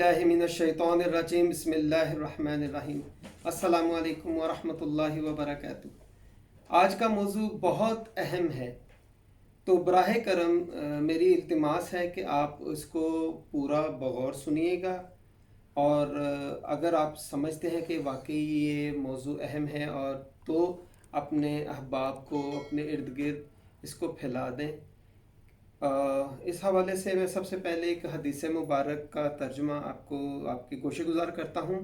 बिल्लाहि मिनश्शैतानिर्रजीम बिस्मिल्लाहिर्रहमानिर्रहीम। अस्सलामु अलैकुम वरहमतुल्लाहि वबरकातुहू। आज का मौजू बहुत अहम है, तो बराह करम मेरी इल्तिमास है कि आप इसको पूरा बगौर सुनिएगा, और अगर आप समझते हैं कि वाकई ये मौजू अहम है और तो अपने अहबाब को अपने इर्द गिर्द इसको फैला दें। इस हवाले से मैं सबसे पहले एक हदीस मुबारक का तर्जुमा आपकी गोशे गुजार करता हूँ।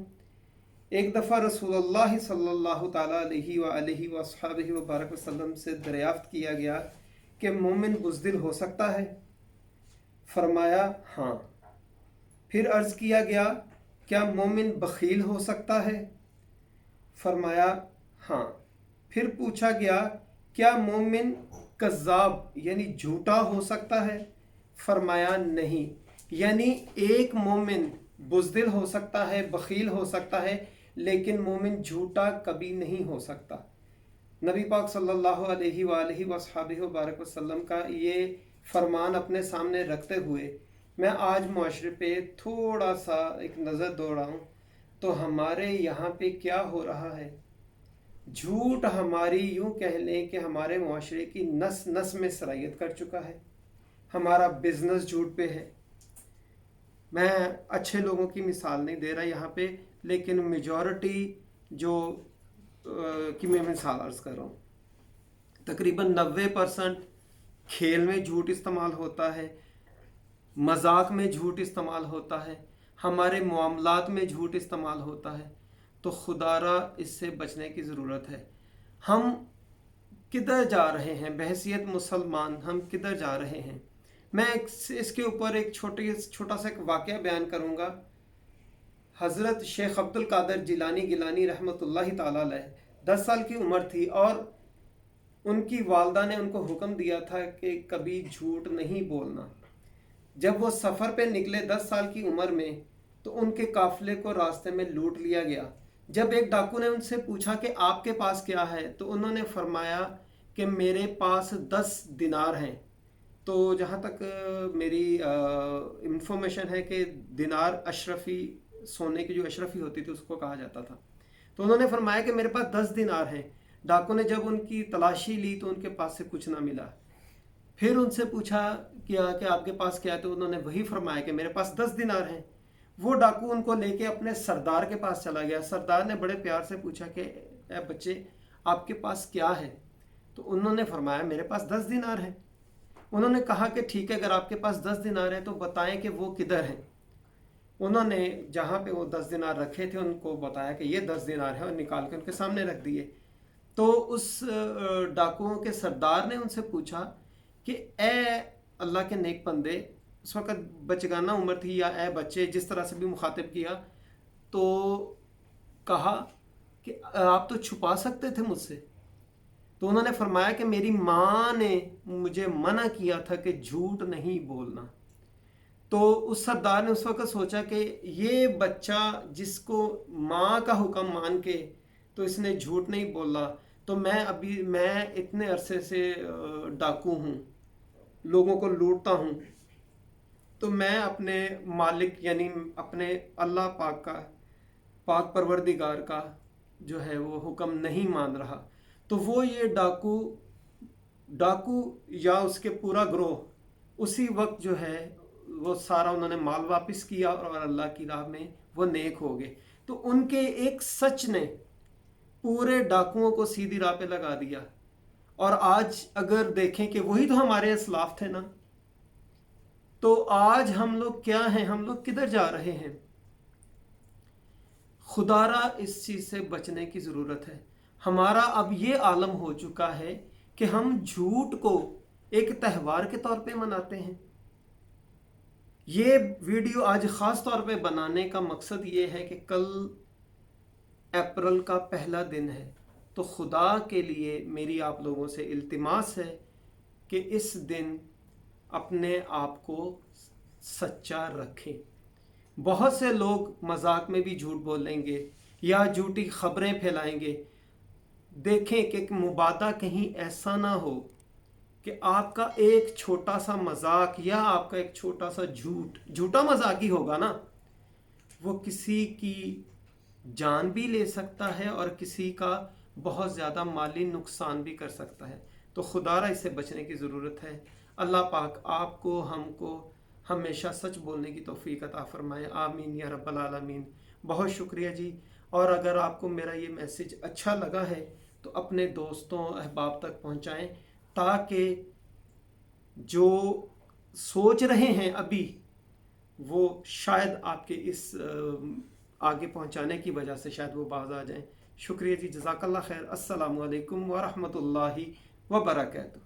एक दफ़ा रसूलुल्लाह सल्लल्लाहु ताला अलैहि व आलिहि व अस्हाबिहि व बारक वसल्लम से दरियाफ़्त किया गया कि मोमिन बुज़दिल हो सकता है? फरमाया हाँ। फिर अर्ज़ किया गया, क्या मोमिन बख़ील हो सकता है? फरमाया हाँ। फिर पूछा गया, क्या मोमिन कज़्ज़ाब यानी झूठा हो सकता है? फरमाया नहीं। यानी एक मोमिन बुज़दिल हो सकता है, बख़ील हो सकता है, लेकिन मोमिन झूठा कभी नहीं हो सकता। नबी पाक सल्लल्लाहु अलैहि वालैहि वसल्लम बारक वसल्लम का ये फरमान अपने सामने रखते हुए मैं आज मुआशरे पे थोड़ा सा एक नज़र दौड़ाऊँ तो हमारे यहाँ पे क्या हो रहा है। झूठ हमारी यूँ कह लें कि हमारे मुआशरे की नस नस में सरायत कर चुका है। हमारा बिजनेस झूठ पे है। मैं अच्छे लोगों की मिसाल नहीं दे रहा यहाँ पे, लेकिन मेजॉरिटी जो की मैं मिसाल अर्ज़ कर रहा हूँ, तकरीबन 90% खेल में झूठ इस्तेमाल होता है, मजाक में झूठ इस्तेमाल होता है, हमारे मामलात में झूठ इस्तेमाल होता है। तो खुदारा इससे बचने की ज़रूरत है। हम किधर जा रहे हैं बहैसियत मुसलमान, हम किधर जा रहे हैं? मैं इसके ऊपर एक छोटा सा एक वाक़या बयान करूँगा। हज़रत शेख अब्दुल कादिर जिलानी रहमतुल्लाहि ताला अलैह 10 साल की उम्र थी और उनकी वालदा ने उनको हुक्म दिया था कि कभी झूठ नहीं बोलना। जब वो सफ़र पे निकले 10 साल की उम्र में, तो उनके काफ़िले को रास्ते में लूट लिया गया। जब एक डाकू ने उनसे पूछा कि आपके पास क्या है, तो उन्होंने फरमाया कि मेरे पास 10 दिनार हैं। तो जहाँ तक मेरी इंफॉर्मेशन है कि दिनार अशरफी, सोने की जो अशरफी होती थी उसको कहा जाता था। तो उन्होंने फरमाया कि मेरे पास 10 दिनार हैं। डाकू ने जब उनकी तलाशी ली तो उनके पास से कुछ ना मिला। फिर उनसे पूछा किया कि आपके पास क्या है, तो उन्होंने वही फरमाया कि मेरे पास 10 दिनार हैं। वो डाकू उनको लेके अपने सरदार के पास चला गया। सरदार ने बड़े प्यार से पूछा कि ए बच्चे, आपके पास क्या है? तो उन्होंने फरमाया मेरे पास 10 दिनार हैं। उन्होंने कहा कि ठीक है, अगर आपके पास 10 दिनार हैं तो बताएं कि वो किधर हैं। उन्होंने जहाँ पे वो 10 दिनार रखे थे उनको बताया कि ये 10 दिनार हैं और निकाल के उनके सामने रख दिए। तो उस डाकुओं के सरदार ने उनसे पूछा कि ए अल्लाह के नेक बंदे, उस वक़्त बचगाना उम्र थी, या ए बच्चे, जिस तरह से भी मुखातिब किया, तो कहा कि आप तो छुपा सकते थे मुझसे। तो उन्होंने फरमाया कि मेरी माँ ने मुझे मना किया था कि झूठ नहीं बोलना। तो उस सरदार ने उस वक़्त सोचा कि ये बच्चा जिसको माँ का हुक्म मान के तो इसने झूठ नहीं बोला, तो मैं इतने अरसे से डाकू हूँ, लोगों को लूटता हूँ, तो मैं अपने मालिक यानी अपने अल्लाह पाक परवरदिगार का जो है वो हुक्म नहीं मान रहा। तो वो ये डाकू या उसके पूरा ग्रोह उसी वक्त जो है वो सारा उन्होंने माल वापस किया और अल्लाह की राह में वो नेक हो गए। तो उनके एक सच ने पूरे डाकुओं को सीधी राह पे लगा दिया। और आज अगर देखें कि वही तो हमारे असलाफ थे ना, तो आज हम लोग क्या हैं, हम लोग किधर जा रहे हैं? खुदारा इस चीज़ से बचने की ज़रूरत है। हमारा अब ये आलम हो चुका है कि हम झूठ को एक त्यौहार के तौर पे मनाते हैं। ये वीडियो आज ख़ास तौर पे बनाने का मकसद ये है कि कल अप्रैल का पहला दिन है, तो खुदा के लिए मेरी आप लोगों से इल्तिमास है कि इस दिन अपने आप को सच्चा रखें। बहुत से लोग मजाक में भी झूठ बोलेंगे या झूठी खबरें फैलाएंगे। देखें कि मुबादा कहीं ऐसा ना हो कि आपका एक छोटा सा मजाक या आपका एक छोटा सा झूठा मजाक ही होगा ना, وہ کسی کی جان بھی لے سکتا ہے اور کسی کا بہت زیادہ مالی نقصان بھی کر سکتا ہے. تو خدا را اس سے بچنے کی ضرورت ہے. اللہ پاک آپ کو ہم کو ہمیشہ سچ بولنے کی توفیق عطا فرمائے. آمین یا رب العالمین. بہت شکریہ جی. اور اگر آپ کو میرا یہ میسج اچھا لگا ہے تو اپنے دوستوں احباب تک پہنچائیں تاکہ جو سوچ رہے ہیں ابھی وہ شاید آپ کے اس آگے پہنچانے کی وجہ سے شاید وہ باز آ جائیں. شکریہ جی. جزاک اللہ خیر. السلام علیکم ورحمۃ اللہ وبرکاتہ.